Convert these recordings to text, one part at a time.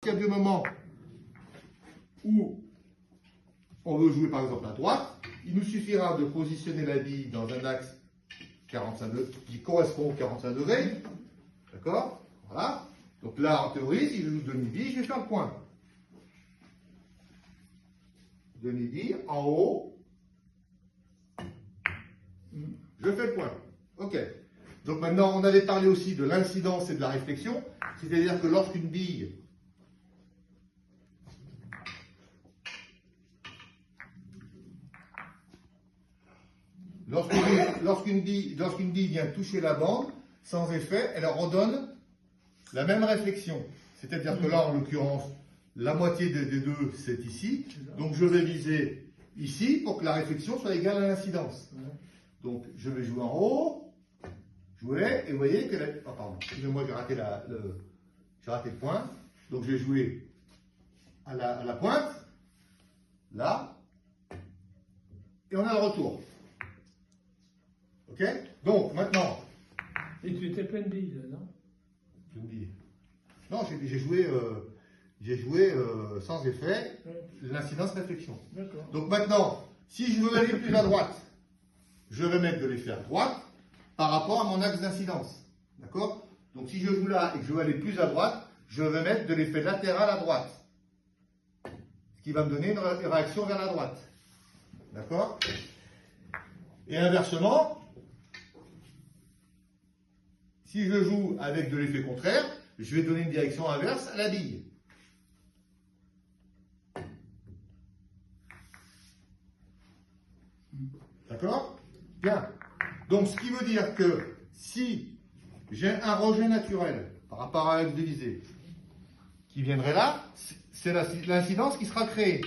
partir du moment où on veut jouer par exemple à droite, il nous suffira de positionner la bille dans un axe 45 degrés, qui correspond aux 45 degrés. D'accord? Voilà. Donc là, en théorie, si je joue demi-bille, je vais faire le point. Demi-bille, en haut, je fais le point. Ok. Donc maintenant, on avait parlé aussi de l'incidence et de la réflexion, c'est-à-dire que lorsqu'une bille lorsqu'une bille vient toucher la bande, sans effet, elle redonne la même réflexion. C'est-à-dire que là, en l'occurrence, la moitié des deux, c'est ici. Donc je vais viser ici pour que la réflexion soit égale à l'incidence. Donc je vais jouer en haut, jouer, et vous voyez que oh, pardon, excusez-moi, j'ai raté le point. Donc je vais jouer à la pointe, là, et on a le retour. Ok? Donc maintenant. Et tu étais plein de billes, là, non? Plein de billes. Non, j'ai joué sans effet, l'incidence réflexion. Donc maintenant, si je veux aller plus à droite, je vais mettre de l'effet à droite par rapport à mon axe d'incidence. D'accord? Donc si je joue là et que je veux aller plus à droite, je vais mettre de l'effet latéral à droite. Ce qui va me donner une réaction vers la droite. D'accord? Et inversement, si je joue avec de l'effet contraire, je vais donner une direction inverse à la bille. D'accord? Bien. Donc, ce qui veut dire que si j'ai un rejet naturel par rapport à l'axe de visée qui viendrait là, c'est l'incidence qui sera créée.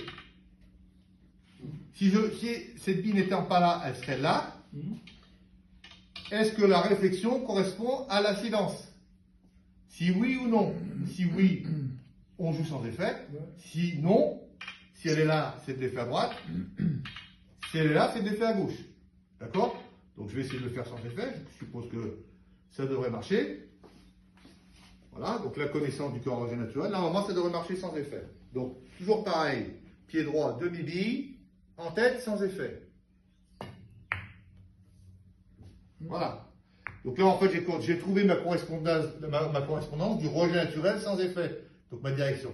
Si cette bille n'étant pas là, elle serait là. Est-ce que la réflexion correspond à l'incidence? Si oui ou non. Si oui, on joue sans effet. Si non, si elle est là, c'est de l'effet à droite. Si elle est là, c'est de l'effet à gauche. D'accord? Donc je vais essayer de le faire sans effet. Je suppose que ça devrait marcher. Voilà, donc la connaissance du corps rejet naturel. Normalement, ça devrait marcher sans effet. Donc, toujours pareil. Pied droit, demi-bille, en tête, sans effet. Voilà. Donc là, en fait, j'ai trouvé ma correspondance du rejet naturel sans effet. Donc ma direction.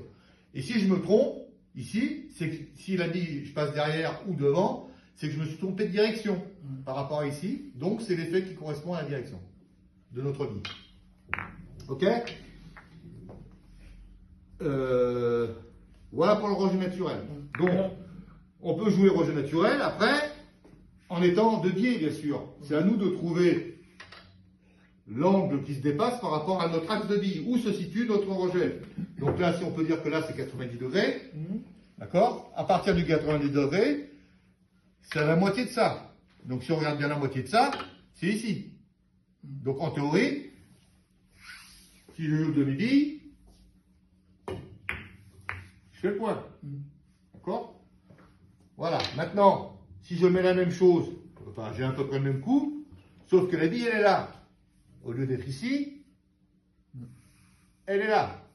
Et si je me trompe, ici, c'est que si la bille, je passe derrière ou devant, c'est que je me suis trompé de direction par rapport à ici. Donc c'est l'effet qui correspond à la direction de notre bille. Ok? Voilà pour le rejet naturel. Donc, on peut jouer rejet naturel après, en étant de biais, bien sûr. C'est à nous de trouver l'angle qui se dépasse par rapport à notre axe de bille. Où se situe notre rejet? Donc là, si on peut dire que là, c'est 90 degrés. D'accord? À partir du 90 degrés, c'est à la moitié de ça. Donc si on regarde bien la moitié de ça, c'est ici. Donc en théorie, si je joue demi-bille, je fais le point. D'accord? Voilà. Maintenant, si je mets la même chose, enfin j'ai à peu près le même coup, sauf que la bille, elle est là. Au lieu d'être ici, elle est là.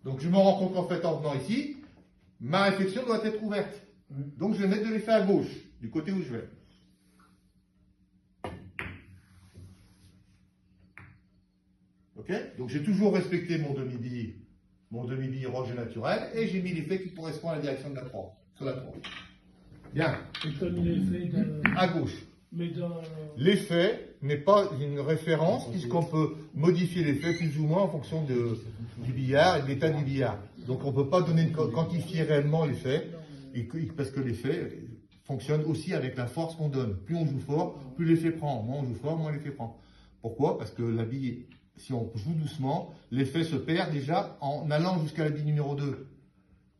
Donc je me rends compte qu'en fait, en venant ici, ma réflexion doit être ouverte. Donc je vais mettre de l'effet à gauche, du côté où je vais. Ok? Donc j'ai toujours respecté mon demi-bille rejet naturel, et j'ai mis l'effet qui correspond à la direction de la croix, sur la croix. Bien. Et tu as mis l'effet à gauche. Mais dans... L'effet n'est pas une référence, puisqu'on peut modifier l'effet plus ou moins en fonction du billard et de l'état du billard. Donc on ne peut pas quantifier réellement l'effet, parce que l'effet fonctionne aussi avec la force qu'on donne. Plus on joue fort, plus l'effet prend. Moins on joue fort, moins l'effet prend. Pourquoi? Parce que la bille, si on joue doucement, l'effet se perd déjà en allant jusqu'à la bille numéro 2.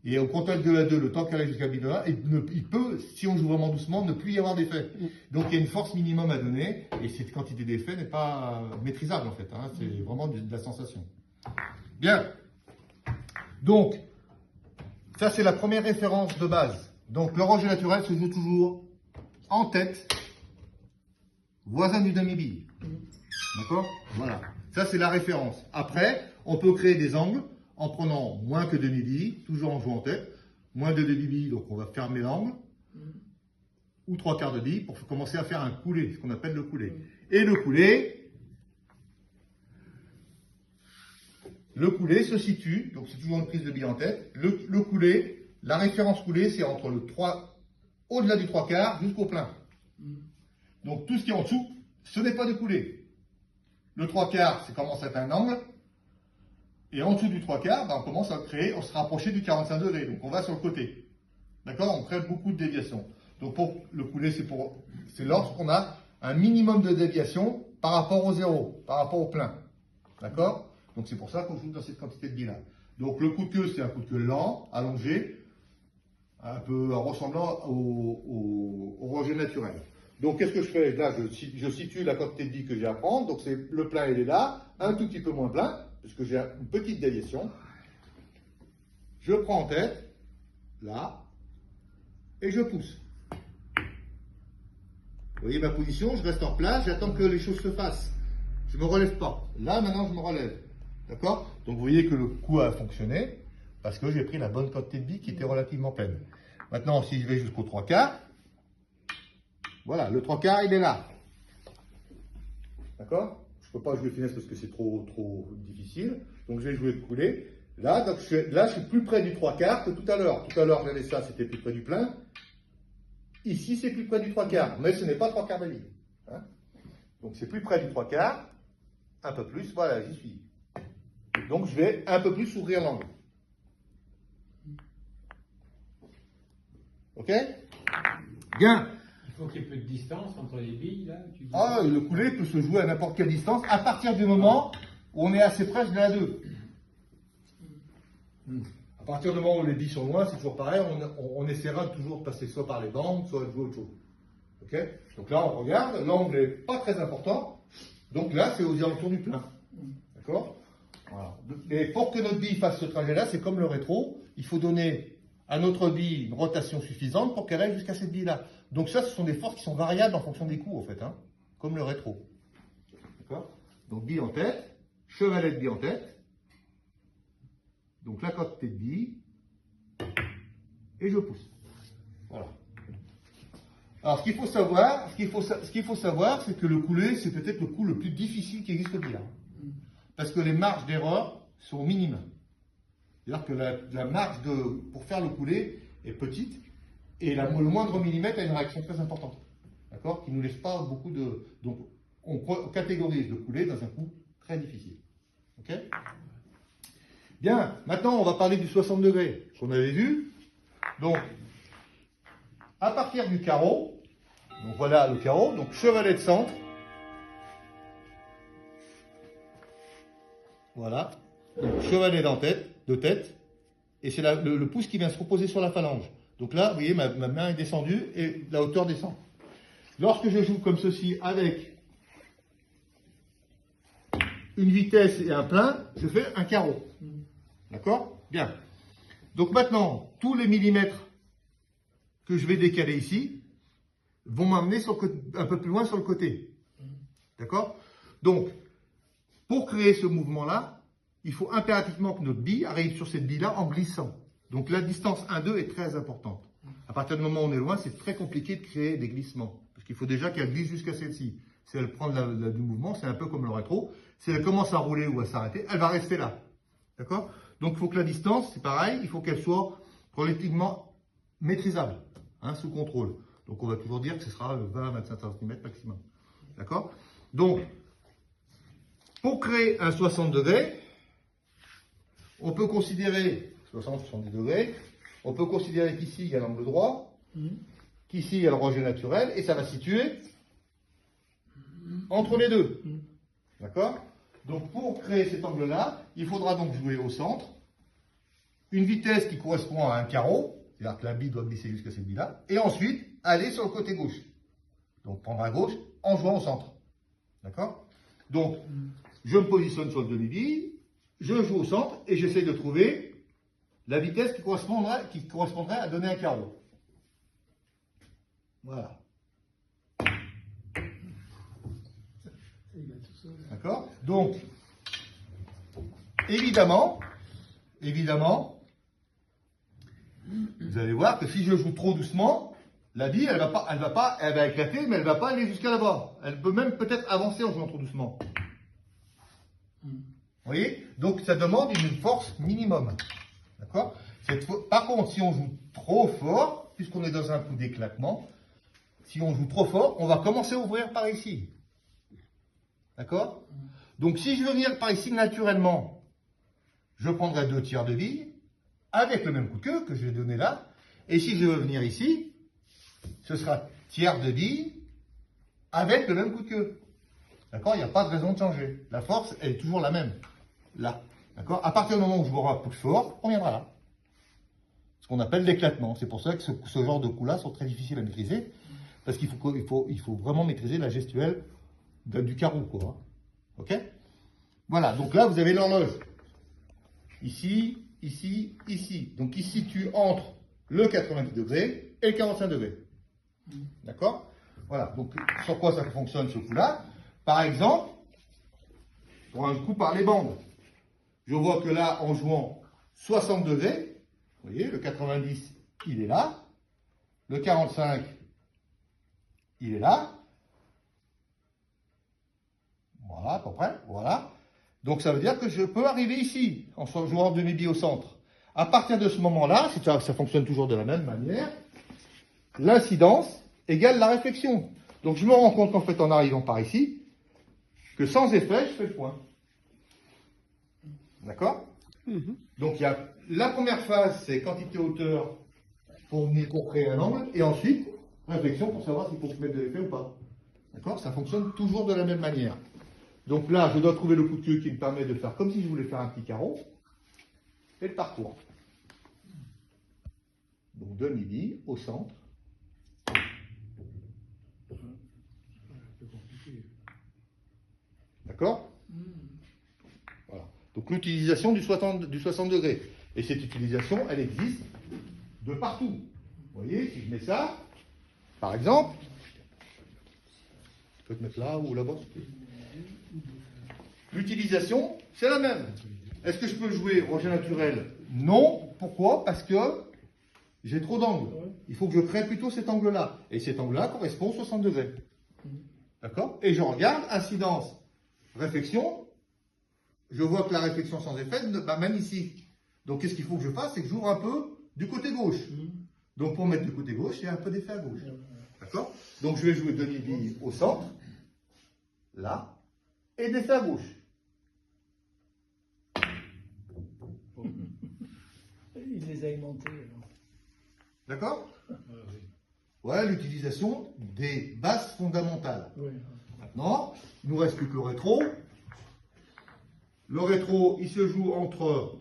Et au contact de la 2, le temps qu'elle arrive jusqu'à la bille de 1, il peut, si on joue vraiment doucement, ne plus y avoir d'effet. Donc il y a une force minimum à donner, et cette quantité d'effet n'est pas maîtrisable en fait. Hein, c'est vraiment de la sensation. Bien. Donc, ça c'est la première référence de base. Donc le rejet naturel se joue toujours en tête, voisin du demi-bille. D'accord? Voilà. Ça c'est la référence. Après, on peut créer des angles en prenant moins que demi-bille, toujours en jouant en tête, moins de demi-bille, donc on va fermer l'angle, ou 3/4 de bille pour commencer à faire un coulé, ce qu'on appelle le coulé. Et le coulé se situe, donc c'est toujours une prise de bille en tête, le coulé, la référence coulé, c'est entre le 3, au-delà du 3/4 jusqu'au plein. Donc tout ce qui est en dessous, ce n'est pas de coulé. Le 3/4, c'est commence à être un angle, et en dessous du 3/4, ben, on commence à créer, on se rapprocher du 45 degrés, donc on va sur le côté. D'accord? On crée beaucoup de déviations. Donc pour le coulé, c'est lorsqu'on a un minimum de déviation par rapport au zéro, par rapport au plein. D'accord? Donc c'est pour ça qu'on joue dans cette quantité de billes-là. Donc le coup de queue, c'est un coup de queue lent, allongé, un peu ressemblant au rejet naturel. Donc qu'est-ce que je fais? Là, je situe la quantité de billes que j'ai à prendre. Donc le plein, il est là, un tout petit peu moins plein, puisque j'ai une petite déviation. Je prends en tête, là, et je pousse. Vous voyez ma position, je reste en place, j'attends que les choses se fassent. Je ne me relève pas. Là, maintenant, je me relève. D'accord? Donc, vous voyez que le coup a fonctionné parce que j'ai pris la bonne quantité de billes qui était relativement pleine. Maintenant, si je vais jusqu'au 3/4, voilà, le 3/4, il est là. D'accord? Je ne peux pas jouer finesse parce que c'est trop difficile. Donc, je vais jouer le coulé. Là, donc, je suis plus près du 3/4 que tout à l'heure. Tout à l'heure, j'avais ça, c'était plus près du plein. Ici, c'est plus près du 3/4, mais ce n'est pas 3/4 de bille. Hein? Donc, c'est plus près du 3/4, un peu plus, voilà, j'y suis. Donc, je vais un peu plus ouvrir l'angle. Ok? Bien. Il faut qu'il y ait peu de distance entre les billes, là. Ah, le coulé peut se jouer à n'importe quelle distance, à partir du moment où on est assez proche de la 2. À partir du moment où les billes sont loin, c'est toujours pareil, on essaiera de toujours passer soit par les bandes, soit de jouer autre chose. Okay? Donc là, on regarde, l'angle n'est pas très important, donc là, c'est aux alentours du plein. D'accord? Voilà. Et pour que notre bille fasse ce trajet-là, c'est comme le rétro, il faut donner à notre bille une rotation suffisante pour qu'elle aille jusqu'à cette bille-là. Donc ça, ce sont des forces qui sont variables en fonction des coups, en fait, hein, comme le rétro. D'accord? Donc bille en tête, chevalet de bille en tête. Donc la quantité de billes, et je pousse. Voilà. Alors ce qu'il faut savoir, c'est que le coulé, c'est peut-être le coup le plus difficile qui existe au billard. Parce que les marges d'erreur sont minimes. C'est-à-dire que la marge pour faire le coulé est petite, et le moindre millimètre a une réaction très importante. D'accord? Qui ne nous laisse pas beaucoup de... Donc on catégorise le coulé dans un coup très difficile. Ok? Bien, maintenant on va parler du 60 degrés, qu'on avait vu. Donc, à partir du carreau, donc voilà le carreau, donc chevalet de centre. Voilà, donc chevalet de tête, et c'est le pouce qui vient se reposer sur la phalange. Donc là, vous voyez, ma main est descendue et la hauteur descend. Lorsque je joue comme ceci avec une vitesse et un plein, je fais un carreau. D'accord? Bien. Donc maintenant, tous les millimètres que je vais décaler ici vont m'amener un peu plus loin sur le côté. D'accord? Donc, pour créer ce mouvement-là, il faut impérativement que notre bille arrive sur cette bille-là en glissant. Donc la distance 1-2 est très importante. À partir du moment où on est loin, c'est très compliqué de créer des glissements. Parce qu'il faut déjà qu'elle glisse jusqu'à celle-ci. Si elle prend du mouvement, c'est un peu comme le rétro. Si elle commence à rouler ou à s'arrêter, elle va rester là. D'accord? Donc il faut que la distance, c'est pareil, il faut qu'elle soit relativement maîtrisable, hein, sous contrôle. Donc on va toujours dire que ce sera 20-25 cm maximum. D'accord? Donc, pour créer un 60 degrés, on peut considérer, 60-70 degrés, on peut considérer qu'ici il y a l'angle droit, qu'ici il y a le rejet naturel, et ça va se situer entre les deux. D'accord? Donc pour créer cet angle-là, il faudra donc jouer au centre, une vitesse qui correspond à un carreau, c'est-à-dire que la bille doit glisser jusqu'à cette bille-là, et ensuite aller sur le côté gauche. Donc prendre à gauche en jouant au centre. D'accord? Donc, je me positionne sur le demi-bille, je joue au centre et j'essaie de trouver la vitesse qui correspondrait à donner un carreau. Voilà. D'accord? Donc, évidemment, évidemment, vous allez voir que si je joue trop doucement, la bille, elle va éclater, mais elle va pas aller jusqu'à là-bas. Elle peut même peut-être avancer en jouant trop doucement. Vous voyez? Donc ça demande une force minimum. D'accord? Par contre, si on joue trop fort, puisqu'on est dans un coup d'éclatement, si on joue trop fort, on va commencer à ouvrir par ici. D'accord? Donc si je veux venir par ici naturellement, je prendrai 2 tiers de bille avec le même coup de queue que je vais donner là. Et si je veux venir ici, ce sera tiers de bille avec le même coup de queue. D'accord? Il n'y a pas de raison de changer. La force, elle est toujours la même. Là. D'accord? À partir du moment où je jouerai un coup de fort, on viendra là. Ce qu'on appelle l'éclatement. C'est pour ça que ce genre de coups-là sont très difficiles à maîtriser. Parce qu'il faut vraiment maîtriser la gestuelle du carreau, quoi. Ok? Voilà. Donc là, vous avez l'horloge. Ici, ici, ici. Donc il se situe entre le 90 degrés et le 45 degrés. D'accord? Voilà. Donc sur quoi ça fonctionne ce coup-là? Par exemple, pour un coup par les bandes. Je vois que là, en jouant 60 degrés, vous voyez, le 90, il est là. Le 45, il est là. Voilà, à peu près. Voilà. Donc ça veut dire que je peux arriver ici, en jouant demi-bille au centre. À partir de ce moment-là, ça fonctionne toujours de la même manière, l'incidence égale la réflexion. Donc je me rends compte qu'en fait, en arrivant par ici, que sans effet, je fais le point. D'accord? Donc il y a la première phase, c'est quantité hauteur pour créer un angle, et ensuite, réflexion pour savoir s'il faut se mettre de l'effet ou pas. D'accord? Ça fonctionne toujours de la même manière. Donc là, je dois trouver le coup de queue qui me permet de faire comme si je voulais faire un petit carreau, et le parcours. Donc demi-bille au centre. D'accord? Voilà. Donc l'utilisation du 60 degrés. Et cette utilisation, elle existe de partout. Vous voyez, si je mets ça, par exemple, je peux te mettre là ou là-bas. L'utilisation, c'est la même. Est-ce que je peux jouer rocher naturel? Non. Pourquoi? Parce que j'ai trop d'angles. Il faut que je crée plutôt cet angle-là. Et cet angle-là correspond aux 60 degrés. D'accord? Et je regarde, incidence, réflexion. Je vois que la réflexion sans effet m'amène ici. Donc qu'est-ce qu'il faut que je fasse? C'est que j'ouvre un peu du côté gauche. Donc pour mettre du côté gauche, il y a un peu d'effet à gauche. D'accord? Donc je vais jouer demi-bille au centre, là, et d'effet à gauche. Il les a aimantés. D'accord? Voilà l'utilisation des bases fondamentales. Oui. Maintenant, il nous reste plus que le rétro. Le rétro, il se joue entre...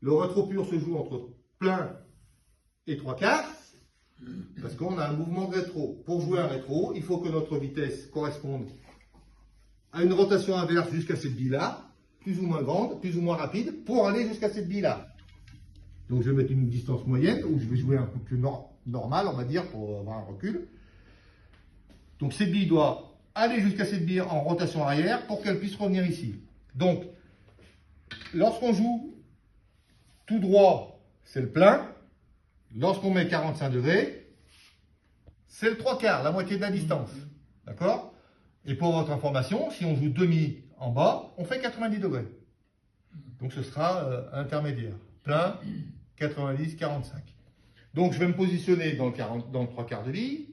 Le rétro pur se joue entre plein et 3/4, parce qu'on a un mouvement de rétro. Pour jouer un rétro, il faut que notre vitesse corresponde à une rotation inverse jusqu'à cette bille-là, plus ou moins grande, plus ou moins rapide, pour aller jusqu'à cette bille-là. Donc je vais mettre une distance moyenne, où je vais jouer un coup de queue normal, on va dire, pour avoir un recul. Donc cette bille doit aller jusqu'à cette bille en rotation arrière pour qu'elle puisse revenir ici. Donc, lorsqu'on joue tout droit, c'est le plein. Lorsqu'on met 45 degrés, c'est le 3/4, la moitié de la distance. D'accord? Et pour votre information, si on joue demi en bas, on fait 90 degrés. Donc ce sera intermédiaire. Plein, 90, 45. Donc je vais me positionner dans le 3/4 de bille.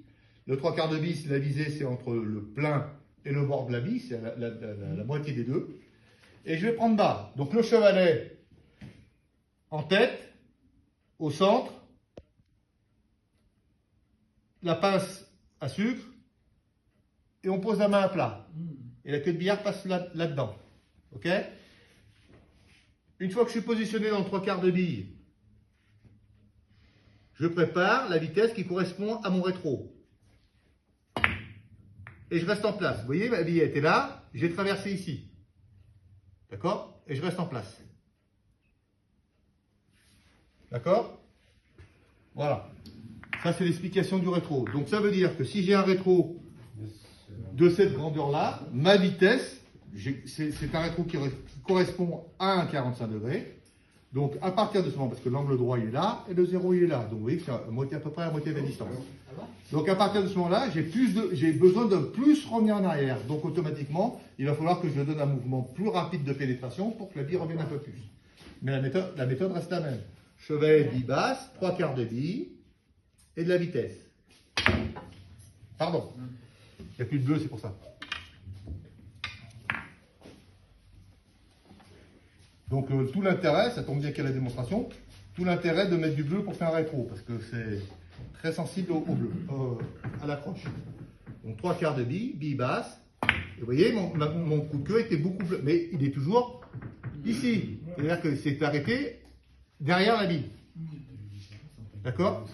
Le 3/4 de bille, la visée, c'est entre le plein et le bord de la bille, c'est la moitié des deux. Et je vais prendre bas. Donc le chevalet en tête, au centre, la pince à sucre, et on pose la main à plat. Et la queue de billard passe là-dedans. Ok? Une fois que je suis positionné dans le 3/4 de bille, je prépare la vitesse qui correspond à mon rétro. Et je reste en place. Vous voyez, ma bille était là, j'ai traversé ici. D'accord? Et je reste en place. D'accord? Voilà. Ça, c'est l'explication du rétro. Donc, ça veut dire que si j'ai un rétro de cette grandeur-là, ma vitesse c'est un rétro qui correspond à un 45 degrés. Donc à partir de ce moment, parce que l'angle droit il est là et le 0 il est là, donc vous voyez que c'est à peu près à moitié de la distance. Donc à partir de ce moment-là, j'ai besoin de plus revenir en arrière. Donc automatiquement, il va falloir que je donne un mouvement plus rapide de pénétration pour que la bille revienne un peu plus. Mais la méthode reste la même. Chevet, bille basse, 3/4 de bille et de la vitesse. Pardon. Il n'y a plus de bleu, c'est pour ça. Donc tout l'intérêt, ça tombe bien qu'il y a la démonstration, tout l'intérêt de mettre du bleu pour faire un rétro, parce que c'est très sensible au bleu, à l'accroche. Donc 3/4 de bille, bille basse. Et vous voyez, mon coup de queue était beaucoup bleu, mais il est toujours ici. C'est-à-dire que c'est arrêté derrière la bille. D'accord?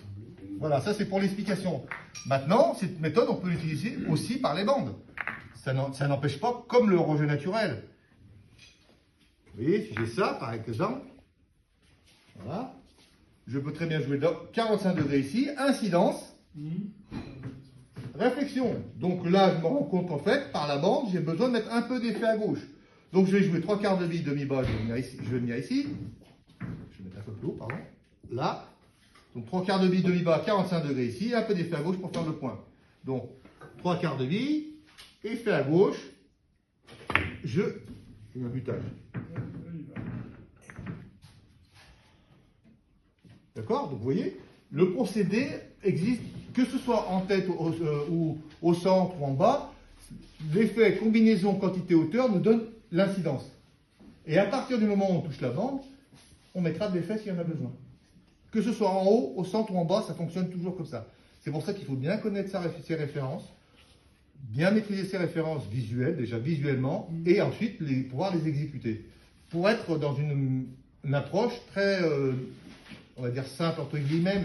Voilà, ça c'est pour l'explication. Maintenant, cette méthode, on peut l'utiliser aussi par les bandes. Ça n'empêche pas, comme le rejet naturel. Vous voyez, si j'ai ça, par exemple, voilà, je peux très bien jouer dans 45 degrés ici, incidence, réflexion. Donc là, je me rends compte qu'en fait, par la bande, j'ai besoin de mettre un peu d'effet à gauche. Donc je vais jouer 3/4 de bille, demi-bas, je vais venir ici. Je vais mettre un peu plus haut, pardon. Là. Donc 3/4 de bille, demi-bas, 45 degrés ici, un peu d'effet à gauche pour faire le point. Donc 3/4 de bille, effet à gauche, un butage. D'accord? Donc vous voyez, le procédé existe, que ce soit en tête ou au centre ou en bas, l'effet combinaison quantité-hauteur nous donne l'incidence. Et à partir du moment où on touche la bande, on mettra de l'effet s'il y en a besoin. Que ce soit en haut, au centre ou en bas, ça fonctionne toujours comme ça. C'est pour ça qu'il faut bien connaître ses références, bien maîtriser ses références visuelles, déjà visuellement, et ensuite pouvoir les exécuter. Pour être dans une approche très, on va dire simple entre guillemets,